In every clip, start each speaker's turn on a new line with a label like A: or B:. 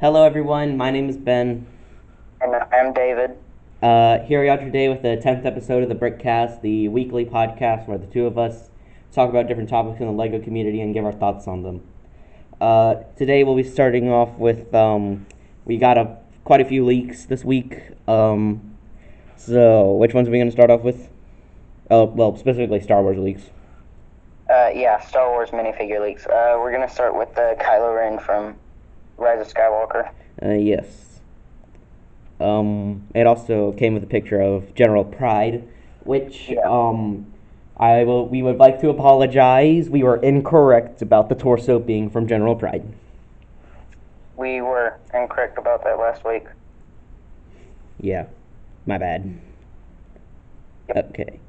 A: Hello, everyone. My name is Ben.
B: And I'm David.
A: Here we are today with the 10th episode of the Brickcast, the weekly podcast where the two of us talk about different topics in the LEGO community and give our thoughts on them. Today we'll be starting off with we got quite a few leaks this week. So which ones are we going to start off with? Oh, well, specifically Star Wars leaks.
B: Yeah, Star Wars minifigure leaks. We're gonna start with the Kylo Ren from Rise of Skywalker.
A: Yes. It also came with a picture of General Pride, which
B: Yeah,
A: we would like to apologize. We were incorrect about the torso being from General Pride.
B: we were incorrect about that last week.
A: Yeah, my bad.
B: Yep.
A: Okay.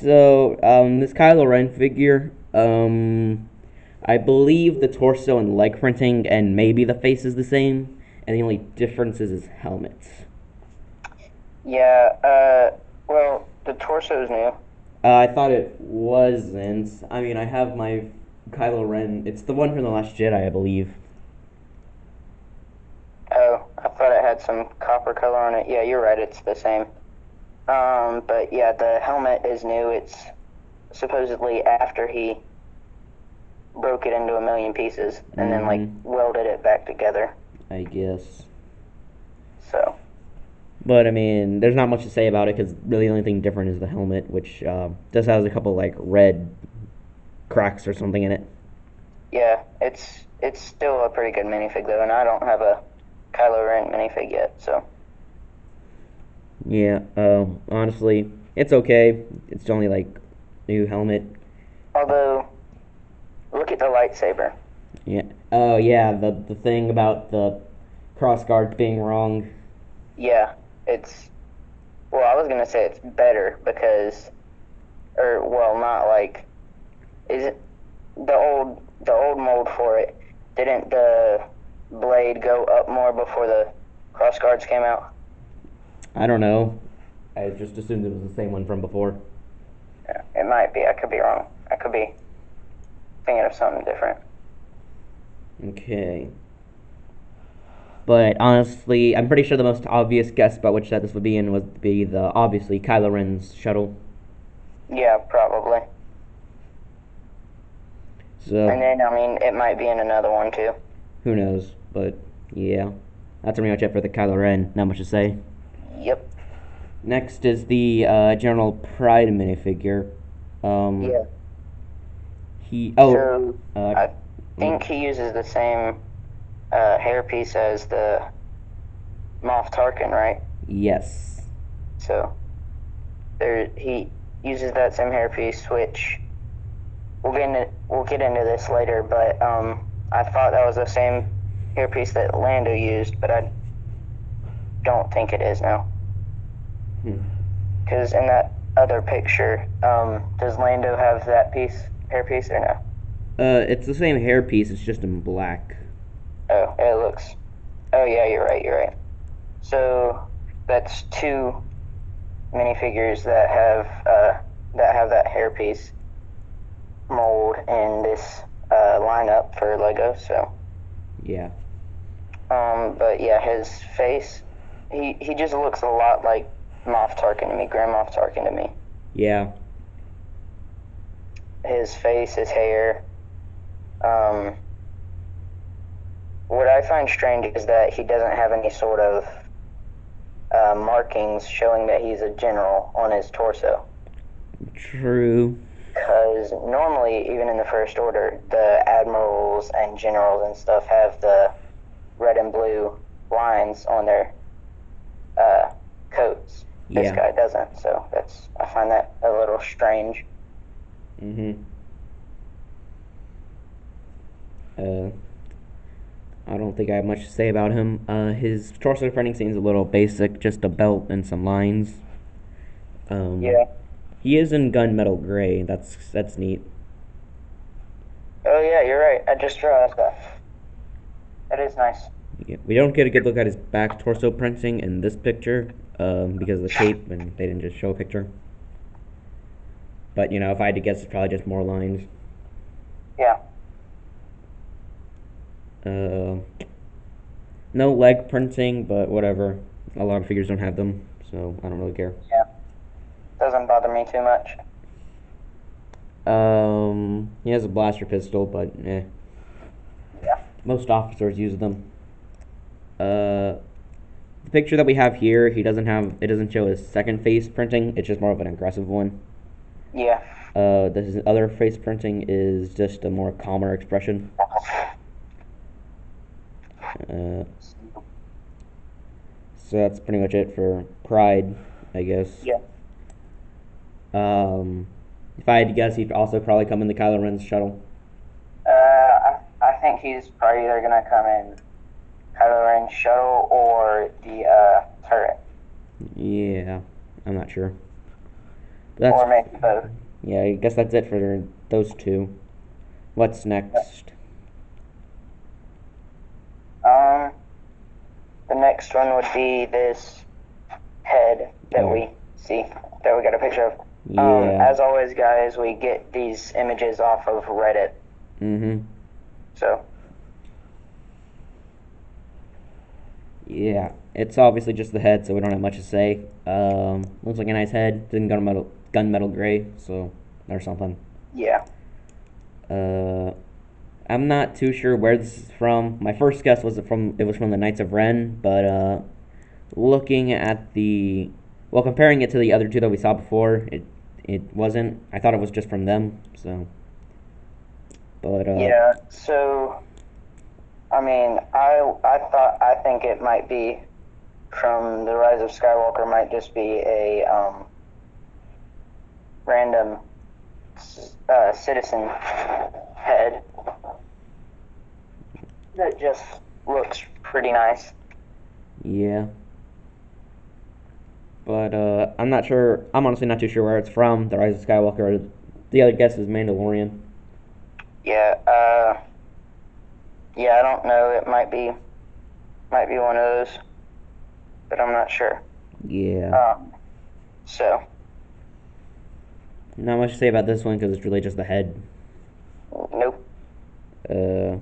A: So, this Kylo Ren figure, I believe the torso and leg printing and maybe the face is the same, and the only difference is his helmet.
B: Yeah. Well, the torso's new.
A: I thought it wasn't. I mean, I have my Kylo Ren. It's the one from The Last Jedi, I believe.
B: Oh, I thought it had some copper color on it. Yeah, you're right. It's the same. But yeah, the helmet is new. It's supposedly after he broke it into a million pieces and then like
A: Mm-hmm.
B: welded it back together.
A: I guess.
B: So.
A: But I mean, there's not much to say about it because really the only thing different is the helmet, which just has a couple like red cracks or something in it.
B: Yeah, it's still a pretty good minifig though, and I don't have a Kylo Ren minifig yet, so
A: Yeah. Honestly, it's okay. It's only like new helmet.
B: although look at the lightsaber.
A: Yeah. Oh yeah, the thing about the cross guard being wrong.
B: Yeah, it's well, I was gonna say it's better because, or well, not like, is it the old mold for it? Didn't the blade go up more before the cross guards came out?
A: I don't know. I just assumed it was the same one from before.
B: Yeah, it might be. I could be wrong. I could be thinking of something different.
A: Okay. But honestly, I'm pretty sure the most obvious guess about which set this would be in would be the obviously Kylo Ren's shuttle.
B: Yeah, probably. And
A: So
B: then, I mean, it might be in another one too.
A: who knows? But yeah, that's pretty much it for the Kylo Ren. Not much to say.
B: Yep.
A: Next is the General Pride minifigure. Um,
B: Yeah.
A: he oh
B: So
A: uh,
B: I
A: mm,
B: think he uses the same hairpiece as the Moff Tarkin, right?
A: yes,
B: So there he uses that same hairpiece, which we'll get into this later. But I thought that was the same hairpiece that Lando used, but I don't think it is now.
A: hmm.
B: Because in that other picture, does Lando have that hairpiece, or no?
A: It's the same hairpiece. It's just in black.
B: Oh, it looks. Oh yeah, you're right. You're right. So that's two minifigures that have that hairpiece mold in this lineup for Lego. So,
A: Yeah,
B: but yeah, his face, he just looks a lot like Moff Tarkin to me, Grand Moff Tarkin to me.
A: yeah,
B: His face, his hair. Um, what I find strange is that he doesn't have any sort of markings showing that he's a general on his torso.
A: true.
B: Because normally, even in the First Order, the admirals and generals and stuff have the red and blue lines on their uh, coats. This
A: Yeah.
B: guy doesn't, so I find that a little strange.
A: Mhm. Uh, I don't think I have much to say about him. His torso printing seems a little basic, just a belt and some lines. Um,
B: Yeah.
A: he is in gunmetal gray. That's neat.
B: Oh yeah, you're right. I just realized that. That is nice.
A: Yeah, we don't get a good look at his back torso printing in this picture, because of the cape, and they didn't just show a picture. But if I had to guess, it's probably just more lines.
B: Yeah.
A: Uh, No leg printing, but whatever. A lot of figures don't have them, so I don't really care.
B: Yeah, doesn't bother me too much.
A: He has a blaster pistol, but
B: Yeah.
A: most officers use them. Uh, the picture that we have here, he doesn't have. It doesn't show his second face printing. It's just more of an aggressive one.
B: Yeah.
A: This other face printing is just a more calmer expression. Uh, so that's pretty much it for Pride, I guess.
B: Yeah.
A: If I had to guess, he'd also probably come in the Kylo Ren's shuttle.
B: I think he's probably either gonna come in Kylo Ren's shuttle or the turret,
A: Yeah, I'm not sure.
B: or maybe both.
A: Yeah, I guess that's it for those two. What's next?
B: Um, the next one would be this head that
A: Oh.
B: we see, that we got a picture of.
A: Yeah.
B: As always, guys, we get these images off of Reddit.
A: Mm-hmm.
B: So,
A: Yeah, it's obviously just the head, so we don't have much to say. Looks like a nice head. It's in gunmetal gray, so there's something.
B: yeah.
A: Uh, I'm not too sure where this is from. My first guess was it was from the Knights of Ren, but looking at comparing it to the other two that we saw before, it wasn't. I thought it was just from them. So, but
B: Yeah, so, I mean, I think it might be from The Rise of Skywalker, might just be a, random, citizen head that just looks pretty nice.
A: yeah. But I'm not sure. I'm honestly not too sure where it's from. The Rise of Skywalker. The other guess is Mandalorian.
B: Yeah, yeah, I don't know, it might be one of those, but I'm not sure.
A: Yeah.
B: So,
A: Not much to say about this one because it's really just the head.
B: nope.
A: Uh,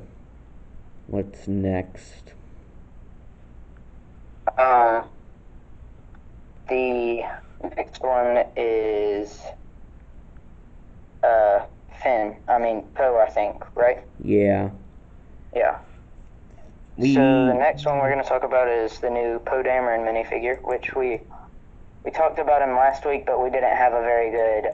A: what's next?
B: The next one is Finn. I mean Poe, I think, right?
A: Yeah.
B: Yeah.
A: We.
B: So the next one we're going to talk about is the new Poe Dameron minifigure, which we talked about him last week, but we didn't have a very good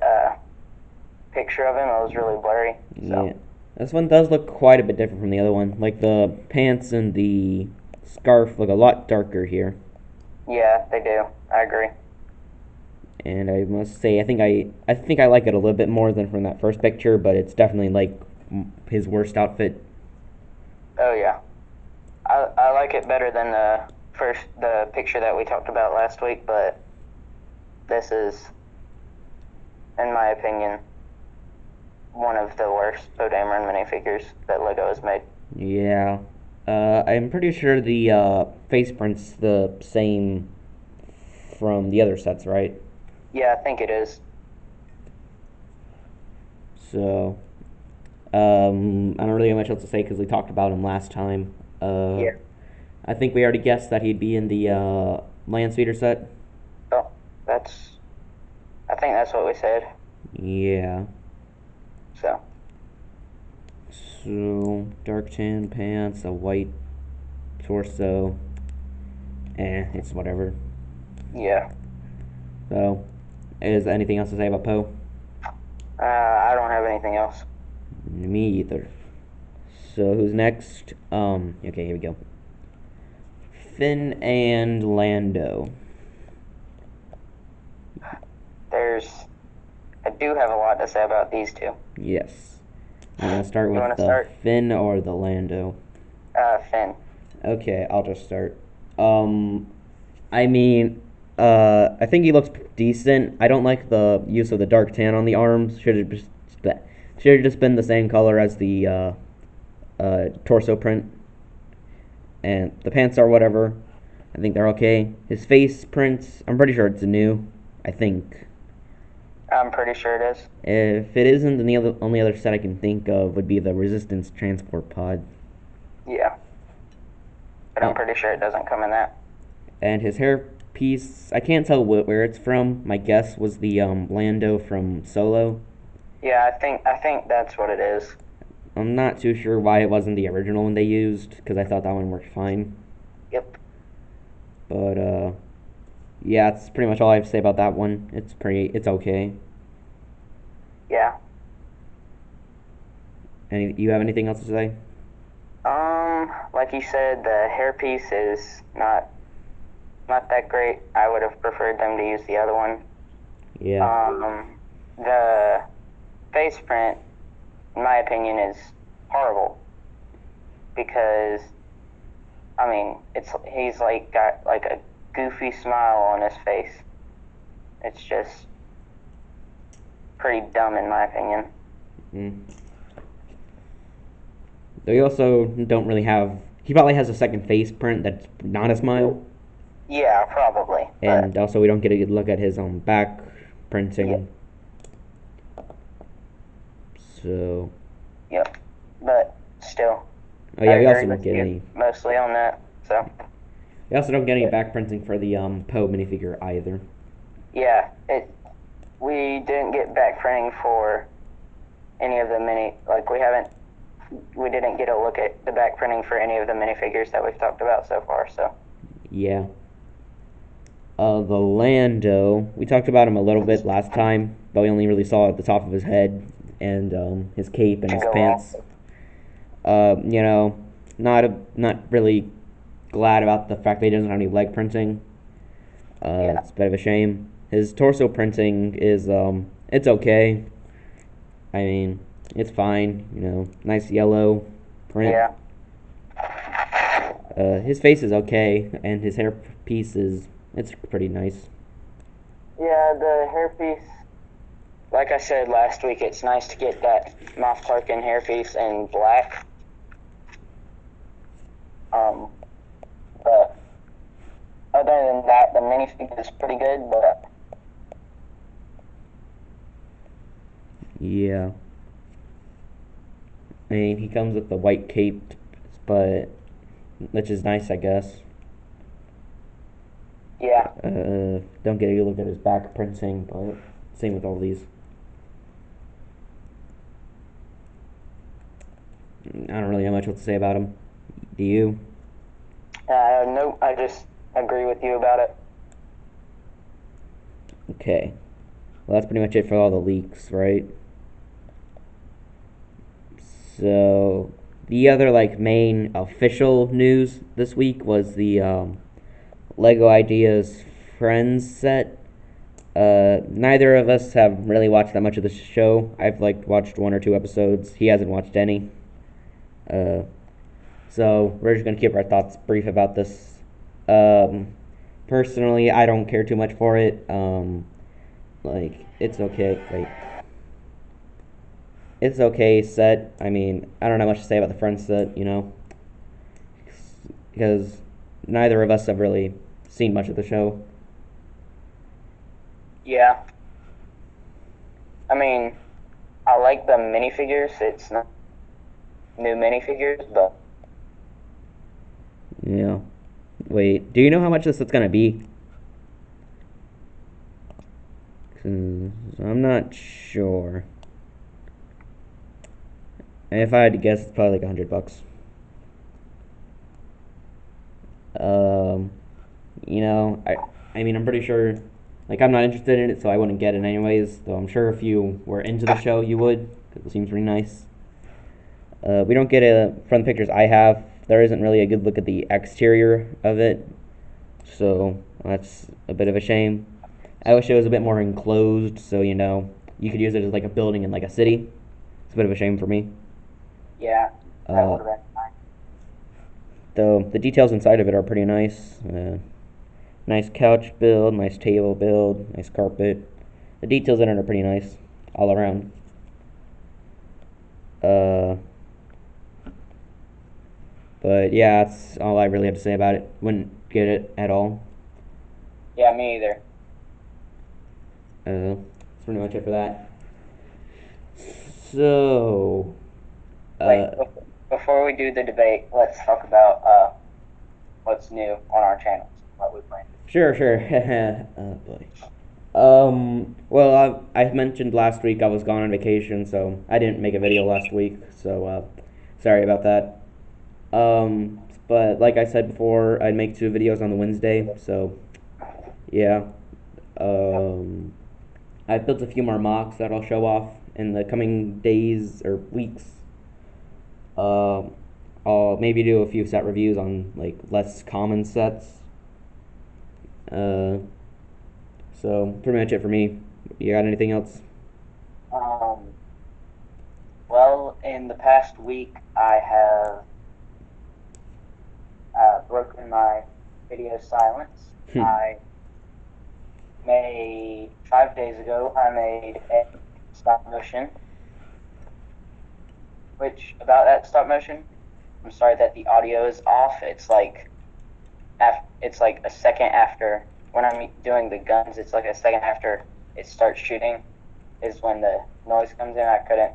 B: picture of him. It was really blurry. So.
A: Yeah. This one does look quite a bit different from the other one. Like the pants and the scarf look a lot darker here.
B: Yeah, they do. I agree.
A: And I must say, I think I like it a little bit more than from that first picture, but it's definitely like his worst outfit.
B: Oh yeah. I like it better than the picture that we talked about last week, but this is, in my opinion, one of the worst Poe Dameron minifigures that LEGO has made.
A: Yeah. I'm pretty sure the face print's the same from the other sets, right?
B: Yeah, I think it is.
A: So, I don't really have much else to say because we talked about him last time.
B: Yeah.
A: I think we already guessed that he'd be in the Land Speeder set.
B: Oh, I think that's what we said.
A: Yeah.
B: So,
A: So, dark tan pants, a white torso. It's whatever.
B: yeah.
A: So, is there anything else to say about Poe?
B: I don't have anything else.
A: Me either. So, who's next? Okay, here we go. Finn and Lando.
B: I do have a lot to say about these two.
A: Yes. I'm gonna start
B: You
A: with
B: wanna
A: the
B: start?
A: Finn or the Lando.
B: Finn.
A: Okay, I'll just start. I mean, I think he looks decent. I don't like the use of the dark tan on the arms. Should have just been the same color as the torso print. And the pants are whatever. I think they're okay. His face prints, I'm pretty sure it's new. I think.
B: I'm pretty sure it is.
A: If it isn't, then the only other set I can think of would be the Resistance transport pod.
B: Yeah. but I'm
A: Oh,
B: pretty sure it doesn't come in that.
A: and his hair piece, I can't tell where it's from. My guess was the Lando from Solo.
B: Yeah, I think that's what it is.
A: I'm not too sure why it wasn't the original one they used, because I thought that one worked fine.
B: Yep.
A: But yeah, that's pretty much all I have to say about that one. It's okay.
B: Yeah.
A: You have anything else to say?
B: Like you said, the hairpiece is not that great. I would have preferred them to use the other one.
A: Yeah.
B: The face print, in my opinion, is horrible because I mean, he's like got like a goofy smile on his face. It's just pretty dumb in my opinion.
A: Mm. They also don't really have. He probably has a second face print that's not a smile,
B: Yeah, probably, but
A: and also we don't get a good look at his back
B: yeah,
A: printing. So,
B: yep. But still,
A: oh
B: I
A: yeah, we also
B: agree
A: don't
B: with
A: get
B: you
A: any.
B: mostly on that. So
A: We also don't get any back printing for the Poe minifigure either.
B: yeah, it we didn't get back printing for any of the mini like we didn't get a look at the back printing for any of the minifigures that we've talked about so far. So
A: Yeah. The Lando, we talked about him a little bit last time, but we only really saw the top of his head and his cape and
B: to
A: his
B: go wrong.
A: pants. Not really glad about the fact that he doesn't have any leg printing.
B: Yeah,
A: It's a bit of a shame. His torso printing is it's okay. I mean, it's fine. Nice yellow print.
B: yeah,
A: His face is okay, and his hair piece it's pretty nice.
B: yeah. The hairpiece, like I said last week, it's nice to get that Moff Tarkin hairpiece in black. Um, but other than that, the minifigure is pretty good. But
A: Yeah. I mean, he comes with the white cape, but which is nice, I guess.
B: yeah,
A: Don't get a good look at his back printing, but same with all these. I don't really know much what to say about him. Do you?
B: no, I just agree with you about it.
A: Okay. Well, that's pretty much it for all the leaks, right? So, the other main official news this week was the Lego Ideas Friends set. Neither of us have really watched that much of the show. I've watched one or two episodes. He hasn't watched any. Uh, so we're just gonna keep our thoughts brief about this. Um, Personally, I don't care too much for it. It's okay. It's okay set. I mean, I don't have much to say about the Friends set, because neither of us have really seen much of the show.
B: Yeah, I mean, I like the minifigures. It's not new minifigures, but
A: Yeah. Wait, do you know how much this is gonna be? 'Cause I'm not sure. And if I had to guess, it's probably like $100. Um, I mean, I'm pretty sure. I'm not interested in it, so I wouldn't get it anyways. Though I'm sure if you were into the show, you would, because it seems pretty nice. We don't get from the pictures I have. There isn't really a good look at the exterior of it, so that's a bit of a shame. I wish it was a bit more enclosed, so you could use it as a building in a city. It's a bit of a shame for me.
B: yeah, that
A: Uh,
B: would have been fine.
A: though the details inside of it are pretty nice. Nice couch build, nice table build, nice carpet. The details in it are pretty nice all around. Uh, but yeah, that's all I really have to say about it. Wouldn't get it at all.
B: Yeah, me either.
A: That's pretty much it for that. So,
B: Wait,
A: uh,
B: before we do the debate, let's talk about what's new on our channels, what we plan.
A: Sure, sure. Oh boy. Well, I mentioned last week I was gone on vacation, so I didn't make a video last week. So, sorry about that. But like I said before, I'd make 2 videos on the Wednesday. So, yeah. Um, I've built a few more mocks that I'll show off in the coming days or weeks. Um, I'll maybe do a few set reviews on like less common sets. Uh, so pretty much it for me. You got anything else?
B: Um, well, in the past week, I have broken my video silence.
A: Hmm.
B: I made 5 days ago. I made a stop motion. Which about that stop motion, I'm sorry that the audio is off. It's like it's like a second after when I'm doing the guns. It's like a second after it starts shooting is when the noise comes in. I couldn't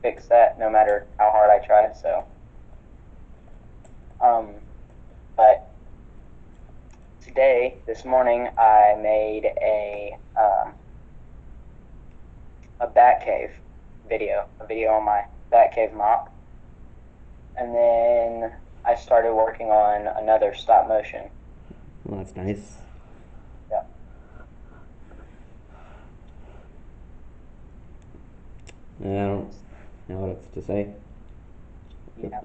B: fix that no matter how hard I tried. So, but today, this morning, I made a Batcave video, a video on my Batcave mock, and then I started working on another stop motion.
A: Well, that's nice.
B: Yeah.
A: I don't know what else to say.
B: Yeah.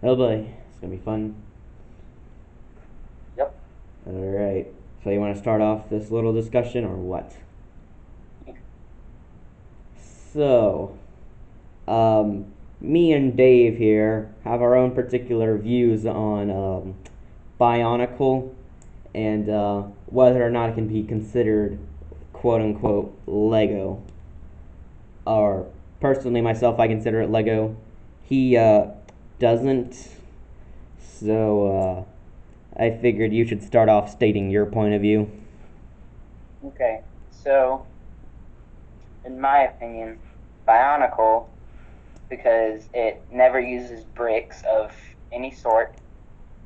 A: Oh boy, it's gonna be fun.
B: Yep.
A: Alright, so you want to start off this little discussion or what? So, me and Dave here have our own particular views on Bionicle and whether or not it can be considered quote unquote Lego. Or personally, myself, I consider it Lego. He doesn't. So, I figured you should start off stating your point of view.
B: Okay. So, in my opinion, Bionicle, because it never uses bricks of any sort.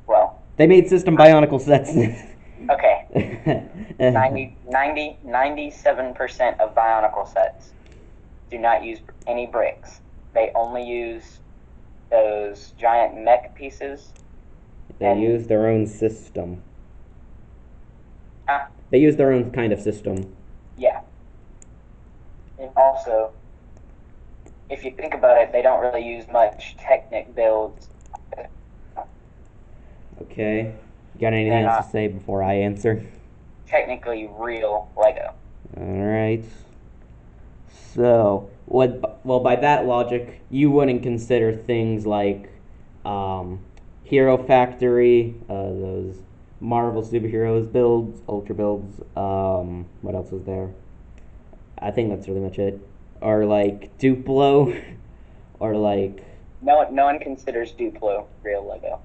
B: Well,
A: They made System Bionicle sets.
B: okay. 97% of Bionicle sets do not use any bricks. They only use those giant mech pieces.
A: They use their own system.
B: Ah,
A: They use their own kind of system.
B: yeah. And also, if you think about it, they don't really use much Technic builds.
A: Okay. Got anything
B: They're
A: else
B: not
A: to say before I answer?
B: technically real Lego.
A: Alright. So, well, by that logic, you wouldn't consider things like Hero Factory, those Marvel superheroes builds, Ultra builds, what else is there? I think that's really much it. Or like Duplo, or like,
B: No one considers Duplo real Lego.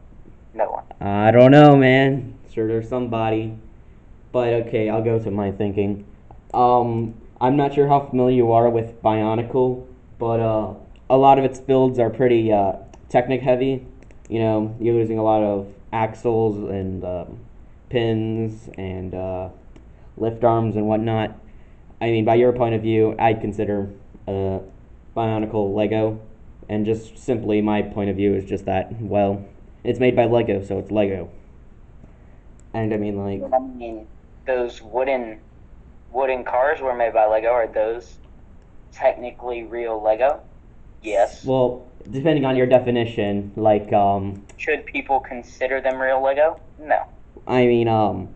B: No one.
A: I don't know, man. Sure, there's somebody. But okay, I'll go to my thinking. I'm not sure how familiar you are with Bionicle, but a lot of its builds are pretty Technic heavy. You know, you're using a lot of axles and pins and lift arms and whatnot. I mean, by your point of view, I'd consider Bionicle Lego, and just simply my point of view is just that, well, it's made by Lego, so it's Lego. And I mean, like,
B: I mean, those wooden cars were made by Lego. Are those technically real Lego? Yes.
A: well, depending on your definition, like,
B: Should people consider them real Lego? No.
A: I mean,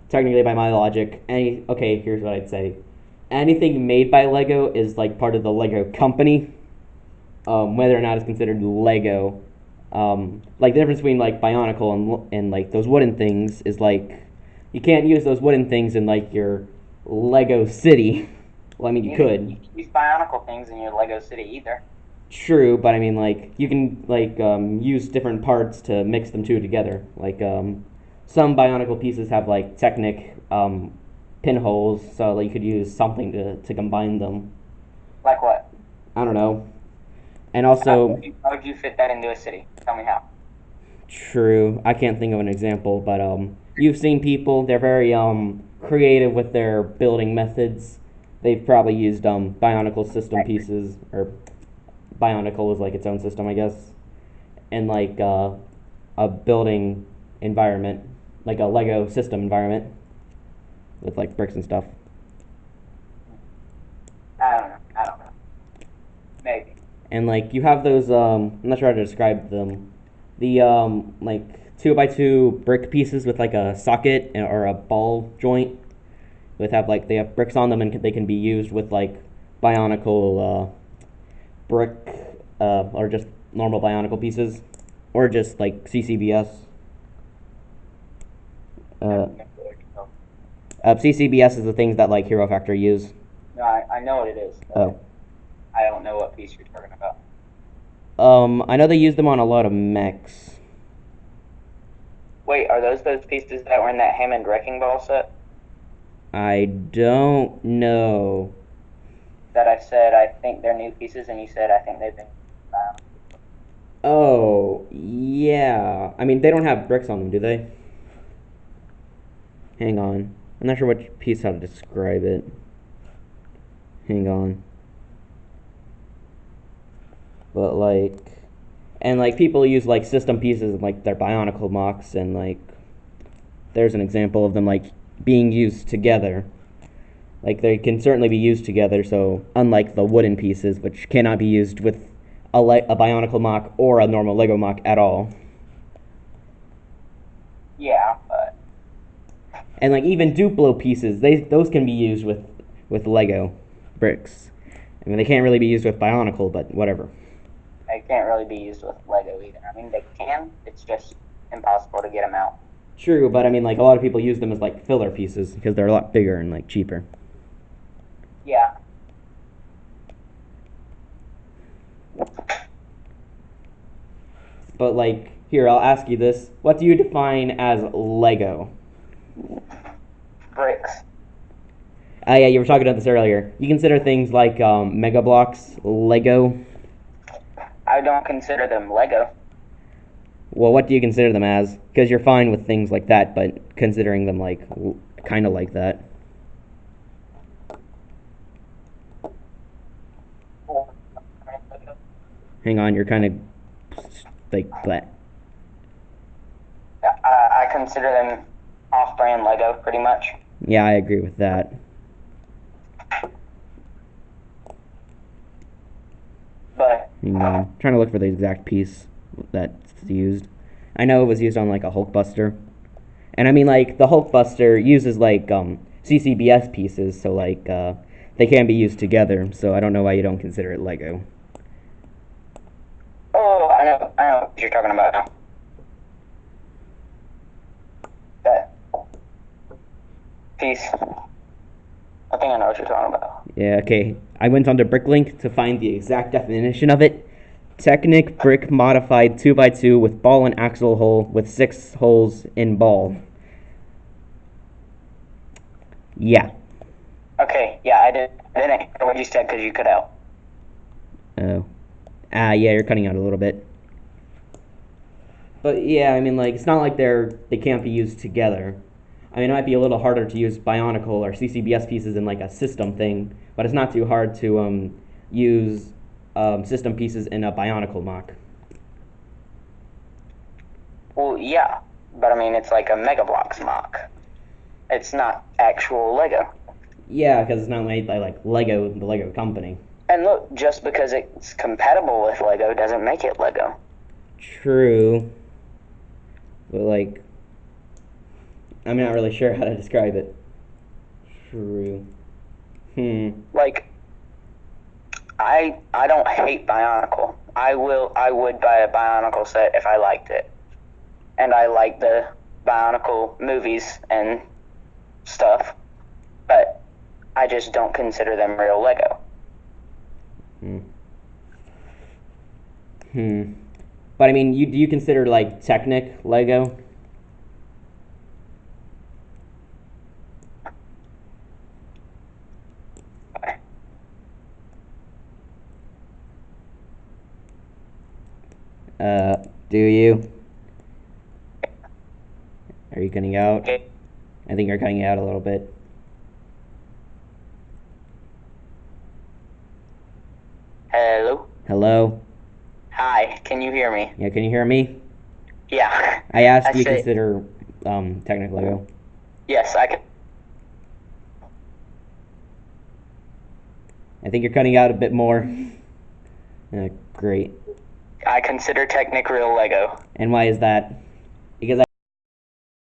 A: technically by my logic, okay, here's what I'd say. Anything made by Lego is like part of the Lego company. Whether or not it's considered Lego, like the difference between like Bionicle and like those wooden things is like you can't use those wooden things in like your Lego city. Well, I mean you could.
B: You can use Bionicle things in your Lego city either.
A: True, but I mean like you can like use different parts to mix them two together. Like some Bionicle pieces have like Technic pinholes, so like, you could use something to combine them.
B: Like what?
A: I don't know. And also,
B: How would you fit that into a city? Tell me how.
A: True. I can't think of an example, but you've seen people. They're very creative with their building methods. They've probably used Bionicle system pieces, or Bionicle is like its own system, I guess, in like a building environment, like a Lego system environment with like bricks and stuff.
B: I don't know. Maybe.
A: And like you have those I'm not sure how to describe them. The like 2x2 brick pieces with like a socket or a ball joint with have like they have bricks on them and they can be used with like Bionicle brick or just normal Bionicle pieces or just like CCBS. Uh, CCBS is the things that like Hero Factory use.
B: No, I know what it is.
A: Oh.
B: I don't know what piece you're talking about.
A: I know they use them on a lot of mechs.
B: Wait, are those pieces that were in that Hammond Wrecking Ball set?
A: I don't know.
B: That I said I think they're new pieces, and you said I think they've been.
A: Oh, yeah. I mean, they don't have bricks on them, do they? Hang on. I'm not sure which piece how to describe it. Hang on. But like, and like people use like system pieces like their Bionicle mocks, and like there's an example of them like being used together. Like they can certainly be used together. So unlike the wooden pieces, which cannot be used with a Bionicle mock or a normal Lego mock at all.
B: Yeah, but.
A: And like even Duplo pieces, those can be used with Lego bricks. I mean, they can't really be used with Bionicle, but whatever.
B: They can't really be used with Lego either. I mean, they can. It's just impossible to get them out.
A: True, but I mean, like a lot of people use them as like filler pieces because they're a lot bigger and like cheaper.
B: Yeah.
A: But like, here I'll ask you this: what do you define as Lego?
B: Bricks.
A: Yeah, you were talking about this earlier. You consider things like Mega Bloks Lego?
B: I don't consider them Lego.
A: Well, what do you consider them as? Because you're fine with things like that, but considering them like kind of like that. Hang on, you're kind of like that.
B: I consider them off-brand Lego, pretty much.
A: Yeah, I agree with that.
B: But
A: Hang on, I'm trying to look for the exact piece that's used. I know it was used on like a Hulkbuster, and I mean like the Hulkbuster uses like CCBS pieces, so like they can be used together. So I don't know why you don't consider it Lego.
B: oh, I know what you're talking about now. That piece. I think I know what you're talking about.
A: Yeah, okay. I went onto Bricklink to find the exact definition of it. Technic brick modified 2x2 with ball and axle hole with 6 holes in ball. Yeah.
B: Okay, yeah, I didn't hear what you said because you cut out.
A: Oh. Yeah, you're cutting out a little bit. But yeah, I mean, like, it's not like they can't be used together. I mean, it might be a little harder to use Bionicle or CCBS pieces in like a system thing, but it's not too hard to use system pieces in a Bionicle mock.
B: Well, yeah, but I mean, it's like a Mega Bloks mock. It's not actual Lego.
A: Yeah, because it's not made by like Lego, the Lego company.
B: And look, just because it's compatible with Lego doesn't make it Lego.
A: True. But like, I'm not really sure how to describe it. True.
B: Like, I don't hate Bionicle. I would buy a Bionicle set if I liked it. And I like the Bionicle movies and stuff. But I just don't consider them real Lego.
A: But I mean, do you consider like Technic Lego? Do you? Are you cutting out?
B: Okay.
A: I think you're cutting out a little bit.
B: Hello.
A: Hello?
B: Hi. Can you hear me?
A: Yeah, can you hear me?
B: Yeah.
A: I asked
B: I
A: do you
B: say
A: consider Technic Lego.
B: yes. I can.
A: I think you're cutting out a bit more. Great.
B: I consider Technic real Lego.
A: And why is that? Because